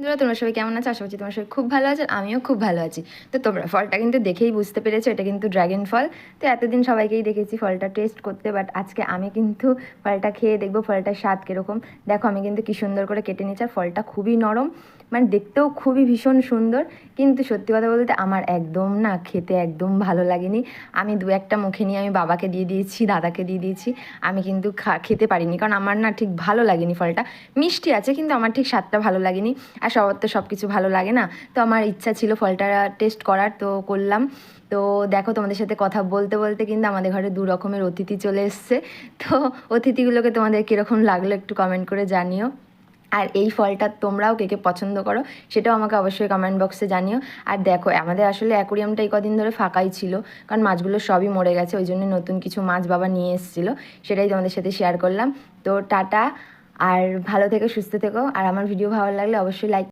বন্ধুরা, তোমরা সবাই কেমন আছো? আশা করছি তোমার সবাই খুব ভালো আছে। আমিও খুব ভালো আছি। তো তোমরা ফলটা কিন্তু দেখেই বুঝতে পেরেছো, এটা কিন্তু ড্রাগন ফল। তো এতদিন সবাইকেই দেখেছি ফলটা টেস্ট করতে, বাট আজকে আমি কিন্তু ফলটা খেয়ে দেখবো ফলটার স্বাদ কীরকম। দেখো আমি কিন্তু কী সুন্দর করে কেটে নিচ্ছি, আর ফলটা খুবই নরম, মানে দেখতেও খুবই ভীষণ সুন্দর। কিন্তু সত্যি কথা বলতে আমার একদম না খেতে একদম ভালো লাগেনি। আমি দু একটা মুখে নিয়ে আমি বাবাকে দিয়ে দিয়েছি, দাদাকে দিয়ে দিয়েছি। আমি কিন্তু খেতে পারিনি, কারণ আমার না ঠিক ভালো লাগেনি ফলটা। মিষ্টি আছে কিন্তু আমার ঠিক স্বাদটা ভালো লাগেনি। আর সবার তো সব কিছু ভালো লাগে না। তো আমার ইচ্ছা ছিল ফলটা টেস্ট করার, তো করলাম। তো দেখো তোমাদের সাথে কথা বলতে বলতে কিন্তু আমাদের ঘরে দু রকমের অতিথি চলে এসছে। তো অতিথিগুলোকে তোমাদের কীরকম লাগলো একটু কমেন্ট করে জানিও। আর এই ফলটা তোমরাও কে কে পছন্দ করো সেটাও আমাকে অবশ্যই কমেন্ট বক্সে জানিও। আর দেখো আমাদের আসলে অ্যাকোরিয়ামটা এই কদিন ধরে ফাঁকাই ছিল, কারণ মাছগুলো সবই মরে গেছে, ওই জন্য নতুন কিছু মাছ বাবা নিয়ে এসেছিলো, সেটাই তোমাদের সাথে শেয়ার করলাম। তো টাটা, আর ভালো থেকো, সুস্থ থেকো। আর আমার ভিডিও ভালো লাগলে অবশ্যই লাইক